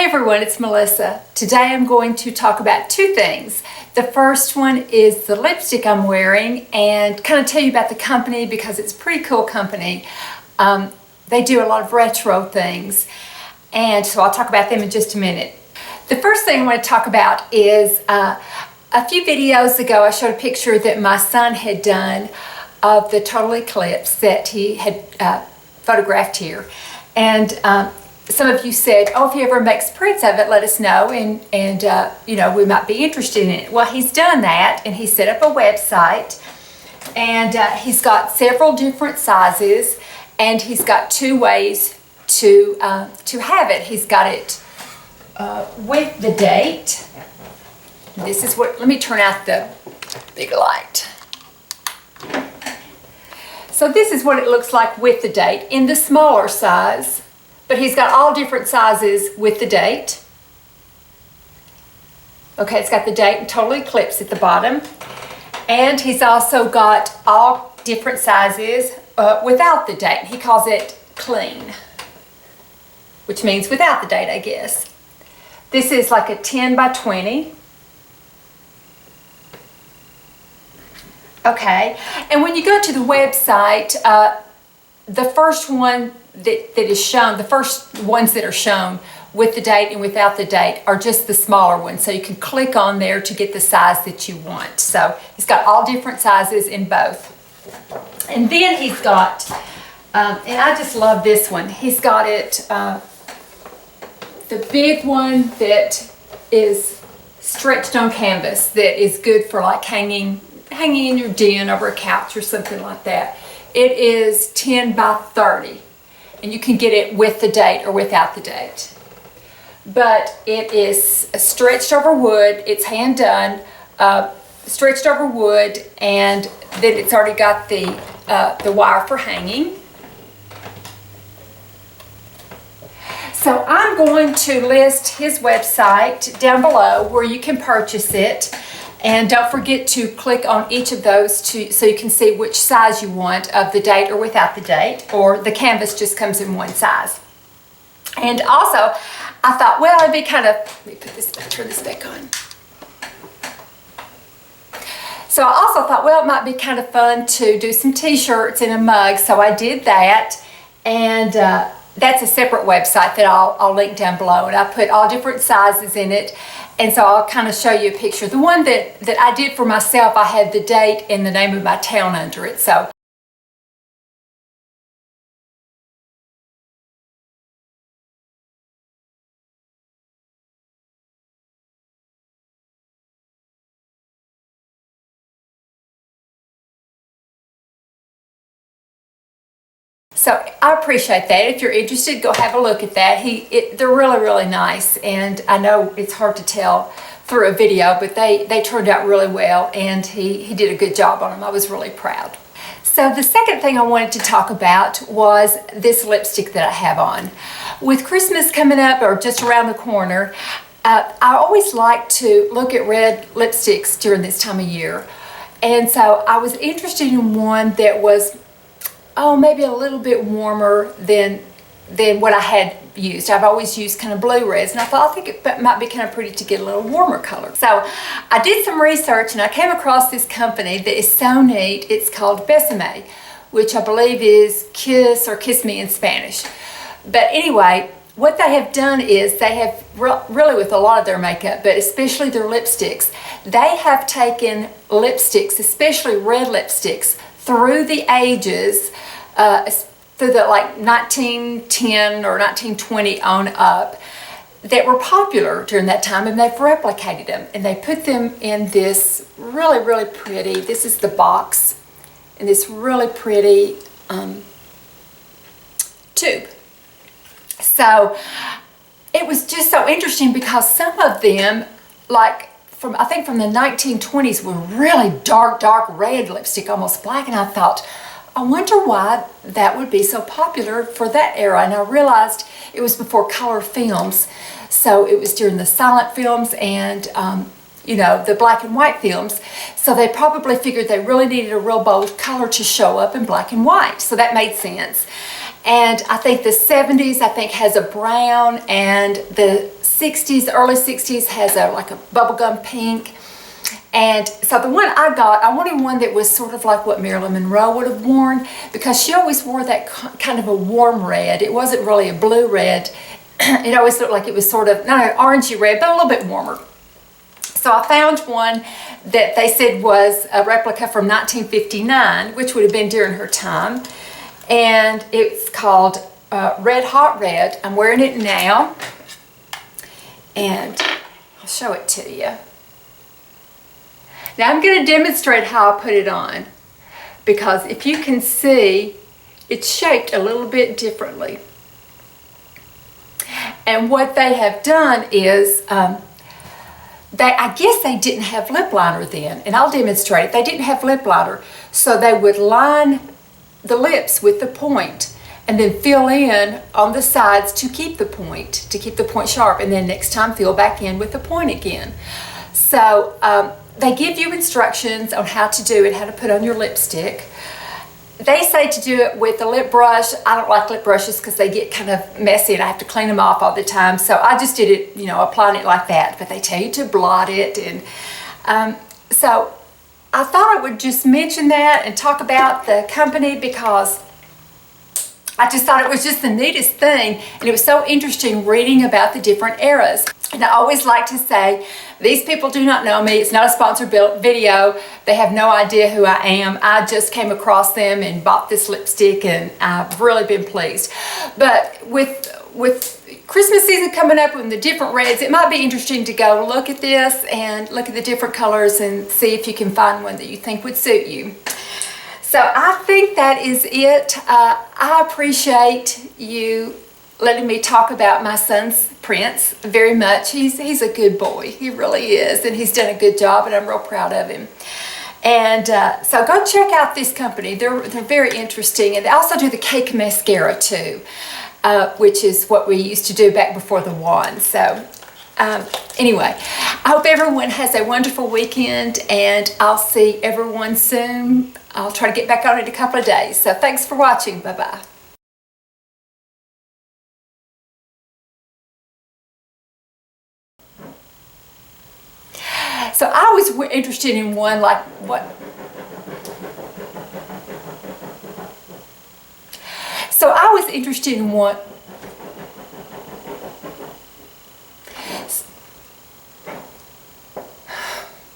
Hey everyone, it's Melissa. Today I'm going to talk about two things. The first one is the lipstick I'm wearing and kind of tell you about the company because it's a pretty cool company. They do a lot of retro things, and so I'll talk about them in just a minute. The first thing I want to talk about is a few videos ago I showed a picture that my son had done of the total eclipse that he had photographed here. And some of you said, oh, if he ever makes prints of it, let us know, and you know, we might be interested in it. Well, he's done that, and he set up a website, and he's got several different sizes, and he's got two ways to have it. He's got it with the date. This is what, let me turn out the big light. So this is what it looks like with the date in the smaller size, but he's got all different sizes with the date. Okay, it's got the date and total eclipse at the bottom. And he's also got all different sizes without the date. He calls it clean, which means without the date, I guess. This is like a 10 by 20. Okay, and when you go to the website, the first one that is shown, the first ones that are shown with the date and without the date are just the smaller ones. So you can click on there to get the size that you want. So he's got all different sizes in both. And then he's got, and I just love this one, he's got it, the big one that is stretched on canvas that is good for like hanging in your den over a couch or something like that. It is 10 by 30, and you can get it with the date or without the date. But it is stretched over wood, it's hand done, stretched over wood, and then it's already got the wire for hanging. So I'm going to list his website down below where you can purchase it. And don't forget to click on each of those so you can see which size you want of the date or without the date, or the canvas just comes in one size. And also, I thought, well, it'd be kind of, let me put this back, turn this back on. So I also thought, well, it might be kind of fun to do some t-shirts and a mug, so I did that. And that's a separate website that I'll link down below, and I put all different sizes in it. And so I'll kind of show you a picture. The one that I did for myself, I had the date and the name of my town under it. So I appreciate that. If you're interested, go have a look at that. They're really, really nice. And I know it's hard to tell through a video, but they turned out really well, and he did a good job on them. I was really proud. So the second thing I wanted to talk about was this lipstick that I have on. With Christmas coming up or just around the corner, I always like to look at red lipsticks during this time of year. And so I was interested in one that was maybe a little bit warmer than what I had used. I've always used kind of blue reds, and I thought, I think it might be kind of pretty to get a little warmer color. So I did some research, and I came across this company that is so neat. It's called Besame, which I believe is kiss or kiss me in Spanish. But anyway, what they have done is they have really, with a lot of their makeup, but especially their lipsticks, they have taken lipsticks, especially red lipsticks, through the ages, through the like 1910 or 1920 on up, that were popular during that time, and they've replicated them, and they put them in this really, really pretty, this is the box, in this really pretty tube. So it was just so interesting because some of them, like I think from the 1920s, were really dark red lipstick, almost black, and I thought, I wonder why that would be so popular for that era. And I realized it was before color films, so it was during the silent films and you know, the black and white films. So they probably figured they really needed a real bold color to show up in black and white, so that made sense. And I think the 70s, I think, has a brown, and the 60s, early 60s has like a bubblegum pink. And so the one I got, I wanted one that was sort of like what Marilyn Monroe would have worn, because she always wore that kind of a warm red. It wasn't really a blue red. It always looked like it was sort of, not an orangey red, but a little bit warmer. So I found one that they said was a replica from 1959, which would have been during her time. And it's called Red Hot Red. I'm wearing it now. And I'll show it to you. Now I'm going to demonstrate how I put it on, because if you can see, it's shaped a little bit differently. And what they have done is, I guess they didn't have lip liner then, and I'll demonstrate it. They didn't have lip liner, so they would line the lips with the point and then fill in on the sides to keep the point sharp, and then next time fill back in with the point again. So they give you instructions on how to do it, how to put on your lipstick. They say to do it with a lip brush. I don't like lip brushes because they get kind of messy and I have to clean them off all the time. So I just did it, applying it like that. But they tell you to blot it. And so I thought I would just mention that and talk about the company, because I just thought it was just the neatest thing. And it was so interesting reading about the different eras. And I always like to say, these people do not know me. It's not a sponsored video. They have no idea who I am. I just came across them and bought this lipstick, and I've really been pleased. But with Christmas season coming up and the different reds, it might be interesting to go look at this and look at the different colors and see if you can find one that you think would suit you. So I think that is it. I appreciate you letting me talk about my son's prints very much. He's a good boy. He really is. And he's done a good job, and I'm real proud of him. And so go check out this company. They're very interesting. And they also do the cake mascara too, which is what we used to do back before the wand. So anyway, I hope everyone has a wonderful weekend, and I'll see everyone soon. I'll try to get back on it in a couple of days. So thanks for watching. Bye-bye. So I was interested in one like what? So I was interested in one